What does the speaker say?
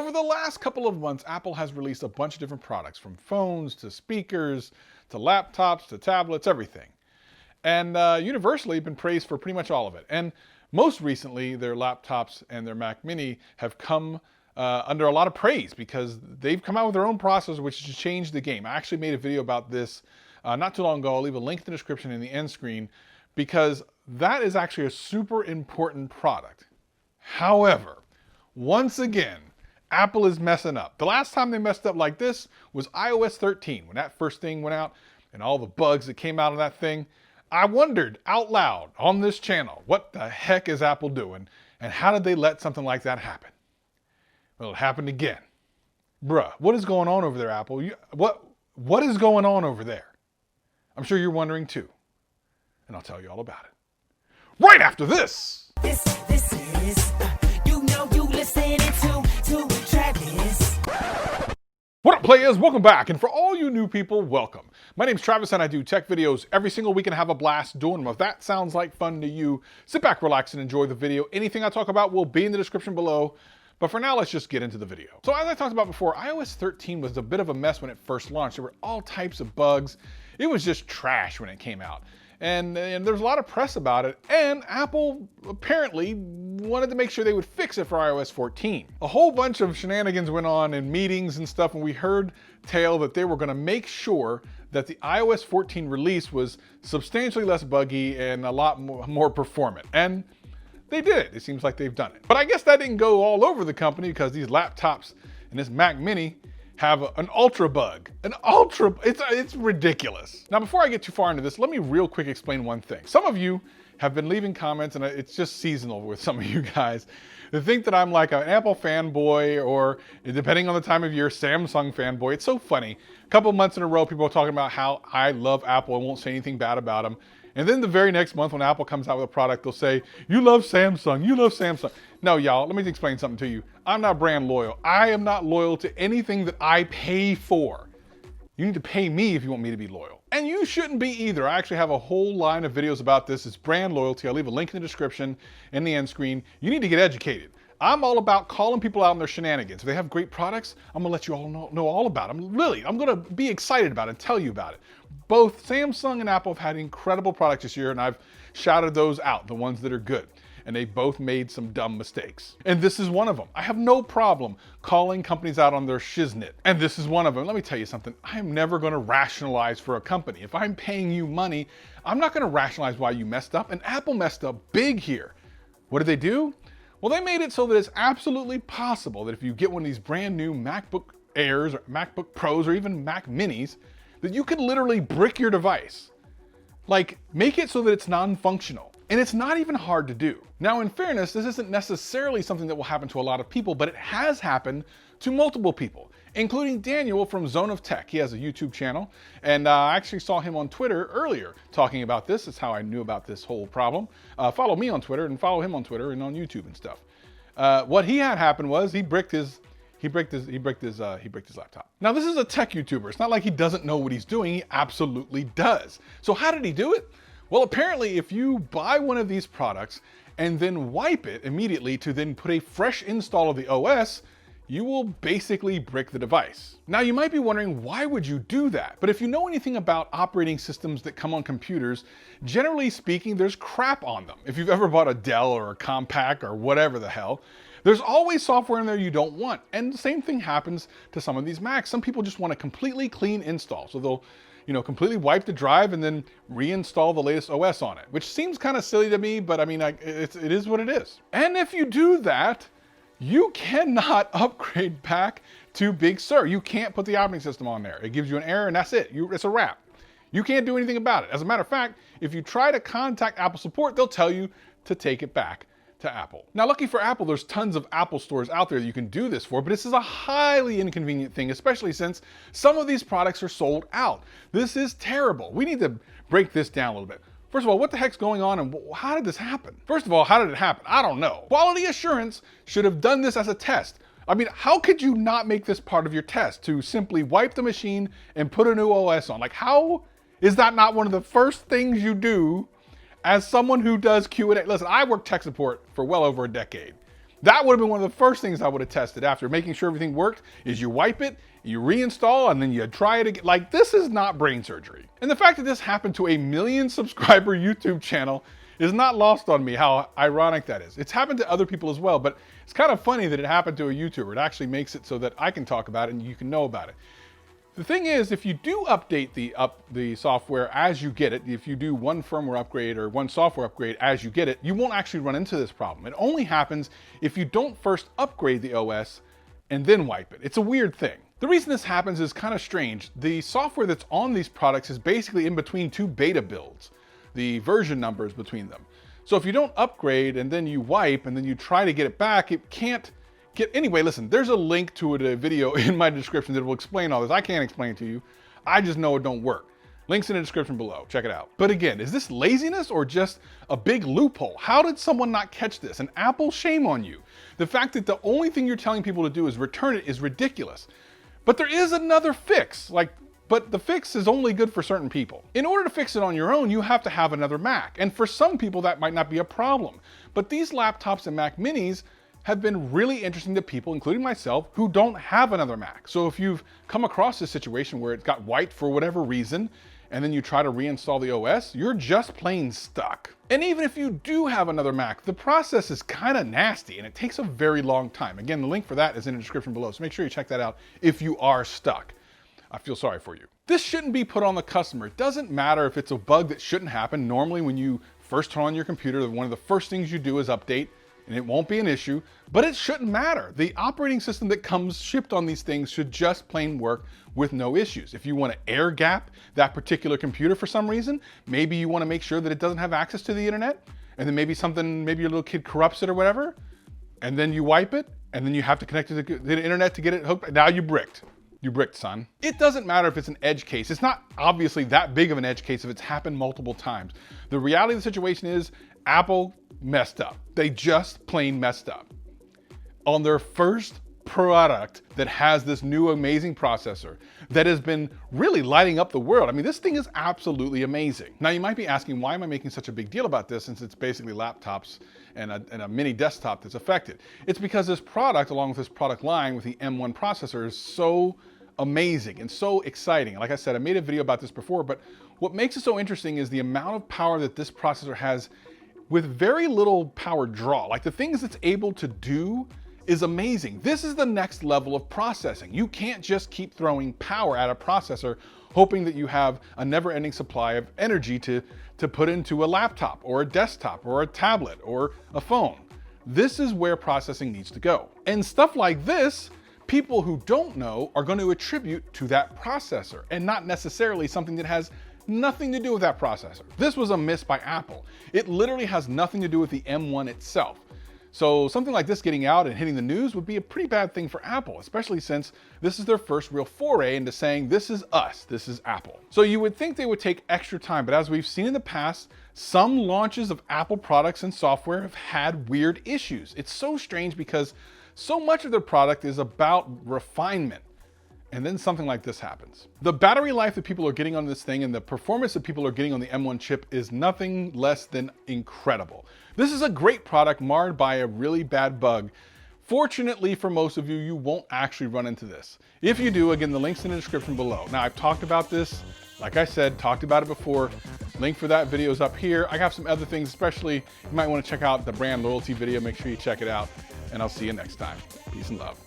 Over the last couple of months, Apple has released a bunch of different products, from phones to speakers to laptops to tablets, everything. And universally been praised for pretty much all of it. And most recently, their laptops and their Mac Mini have come under a lot of praise because they've come out with their own processor, which has changed the game. I actually made a video about this not too long ago. I'll leave a link in the description in the end screen because that is actually a super important product. However, once again, Apple is messing up. The last time they messed up like this was iOS 13, when that first thing went out and all the bugs that came out of that thing. I wondered out loud on this channel, what the heck is Apple doing and how did they let something like that happen? Well, it happened again. Bruh, what is going on over there, Apple? What is going on over there? I'm sure you're wondering too. And I'll tell you all about it right after this. This is, you listening to Travis. What up, players? Welcome back. And for all you new people, welcome. My name's Travis and I do tech videos every single week and have a blast doing them. If that sounds like fun to you, sit back, relax, and enjoy the video. Anything I talk about will be in the description below. But for now, let's just get into the video. So as I talked about before, iOS 13 was a bit of a mess when it first launched. There were all types of bugs. It was just trash when it came out. And there's a lot of press about it, and Apple apparently wanted to make sure they would fix it for iOS 14. A whole bunch of shenanigans went on in meetings and stuff, and we heard tale that they were going to make sure that the iOS 14 release was substantially less buggy and a lot more performant. And they did it. It seems like they've done it. But I guess that didn't go all over the company because these laptops and this Mac Mini have an ultra bug. It's ridiculous. Now, before I get too far into this, let me real quick explain one thing. Some of you have been leaving comments, and it's just seasonal with some of you guys, that think that I'm like an Apple fanboy or, depending on the time of year, Samsung fanboy. It's so funny. A couple months in a row, people are talking about how I love Apple and won't say anything bad about them. And then the very next month when Apple comes out with a product, they'll say, you love Samsung, you love Samsung. No, y'all, let me explain something to you. I'm not brand loyal. I am not loyal to anything that I pay for. You need to pay me if you want me to be loyal. And you shouldn't be either. I actually have a whole line of videos about this. It's brand loyalty. I'll leave a link in the description in the end screen. You need to get educated. I'm all about calling people out on their shenanigans. If they have great products, I'm gonna let you all know all about them. Really, I'm gonna be excited about it and tell you about it. Both Samsung and Apple have had incredible products this year, and I've shouted those out, the ones that are good. And they both made some dumb mistakes. And this is one of them. I have no problem calling companies out on their shiznit. And this is one of them. Let me tell you something. I am never gonna rationalize for a company. If I'm paying you money, I'm not gonna rationalize why you messed up. And Apple messed up big here. What did they do? Well, they made it so that it's absolutely possible that if you get one of these brand new MacBook Airs or MacBook Pros or even Mac Minis, that you could literally brick your device. Like, make it so that it's non-functional. And it's not even hard to do. Now, in fairness, this isn't necessarily something that will happen to a lot of people, but it has happened to multiple people, including Daniel from Zone of Tech. He has a YouTube channel, and I actually saw him on Twitter earlier talking about this. That's how I knew about this whole problem. Follow me on Twitter and follow him on Twitter and on YouTube and stuff. What he had happen was he bricked his laptop. Now, this is a tech YouTuber. It's not like he doesn't know what he's doing. He absolutely does. So how did he do it? Well, apparently, if you buy one of these products and then wipe it immediately to then put a fresh install of the OS, you will basically brick the device. Now, you might be wondering, why would you do that? But if you know anything about operating systems that come on computers, generally speaking, there's crap on them. If you've ever bought a Dell or a Compaq or whatever the hell, there's always software in there you don't want. And the same thing happens to some of these Macs. Some people just want a completely clean install. So they'll completely wipe the drive and then reinstall the latest OS on it, which seems kind of silly to me, but I mean, it is what it is. And if you do that, you cannot upgrade back to Big Sur. You can't put the operating system on there. It gives you an error and that's it. It's a wrap. You can't do anything about it. As a matter of fact, if you try to contact Apple support, they'll tell you to take it back to Apple. Now, lucky for Apple, there's tons of Apple stores out there that you can do this for, but this is a highly inconvenient thing, especially since some of these products are sold out. This is terrible. We need to break this down a little bit. First of all, what the heck's going on and how did this happen? First of all, how did it happen? I don't know. Quality assurance should have done this as a test. I mean, how could you not make this part of your test to simply wipe the machine and put a new OS on? Like, how is that not one of the first things you do as someone who does Q&A? Listen, I worked tech support for well over a decade. That would have been one of the first things I would have tested after making sure everything worked is you wipe it, you reinstall, and then you try it again. Like, this is not brain surgery. And the fact that this happened to a 1 million subscriber YouTube channel is not lost on me how ironic that is. It's happened to other people as well, but it's kind of funny that it happened to a YouTuber. It actually makes it so that I can talk about it and you can know about it. The thing is, if you do update the software as you get it, if you do one firmware upgrade or one software upgrade as you get it, you won't actually run into this problem. It only happens if you don't first upgrade the OS and then wipe it. It's a weird thing. The reason this happens is kind of strange. The software that's on these products is basically in between two beta builds, the version numbers between them. So if you don't upgrade and then you wipe and then you try to get it back, it can't get, anyway, listen, there's a link to it, a video in my description that will explain all this. I can't explain it to you. I just know it don't work. Links in the description below, check it out. But again, is this laziness or just a big loophole? How did someone not catch this? And Apple, shame on you. The fact that the only thing you're telling people to do is return it is ridiculous. But there is another fix, but the fix is only good for certain people. In order to fix it on your own, you have to have another Mac. And for some people, that might not be a problem. But these laptops and Mac minis have been really interesting to people, including myself, who don't have another Mac. So if you've come across this situation where it got wiped for whatever reason, and then you try to reinstall the OS, you're just plain stuck. And even if you do have another Mac, the process is kind of nasty and it takes a very long time. Again, the link for that is in the description below, so make sure you check that out if you are stuck. I feel sorry for you. This shouldn't be put on the customer. It doesn't matter if it's a bug that shouldn't happen. Normally when you first turn on your computer, one of the first things you do is update, and it won't be an issue, but it shouldn't matter. The operating system that comes shipped on these things should just plain work with no issues. If you want to air gap that particular computer for some reason, maybe you want to make sure that it doesn't have access to the internet, and then maybe your little kid corrupts it or whatever, and then you wipe it, and then you have to connect to the internet to get it hooked. Now you bricked. You bricked, son. It doesn't matter if it's an edge case. It's not obviously that big of an edge case if it's happened multiple times. The reality of the situation is Apple messed up. They just plain messed up. On their first product that has this new amazing processor that has been really lighting up the world. I mean, this thing is absolutely amazing. Now you might be asking, why am I making such a big deal about this since it's basically laptops and a mini desktop that's affected? It's because this product, along with this product line with the M1 processor, is so amazing and so exciting. Like I said, I made a video about this before, but what makes it so interesting is the amount of power that this processor has with very little power draw. Like, the things it's able to do is amazing. This is the next level of processing. You can't just keep throwing power at a processor hoping that you have a never-ending supply of energy to put into a laptop or a desktop or a tablet or a phone. This is where processing needs to go. And stuff like this, people who don't know are going to attribute to that processor and not necessarily something that has nothing to do with that processor. This was a miss by Apple. It literally has nothing to do with the M1 itself. So something like this getting out and hitting the news would be a pretty bad thing for Apple, especially since this is their first real foray into saying, this is us, this is Apple. So you would think they would take extra time, but as we've seen in the past, some launches of Apple products and software have had weird issues. It's so strange because so much of their product is about refinement. And then something like this happens. The battery life that people are getting on this thing and the performance that people are getting on the M1 chip is nothing less than incredible. This is a great product marred by a really bad bug. Fortunately for most of you, you won't actually run into this. If you do, again, the link's in the description below. Now, I've talked about this, like I said, talked about it before. Link for that video is up here. I have some other things, especially you might want to check out the brand loyalty video. Make sure you check it out, and I'll see you next time. Peace and love.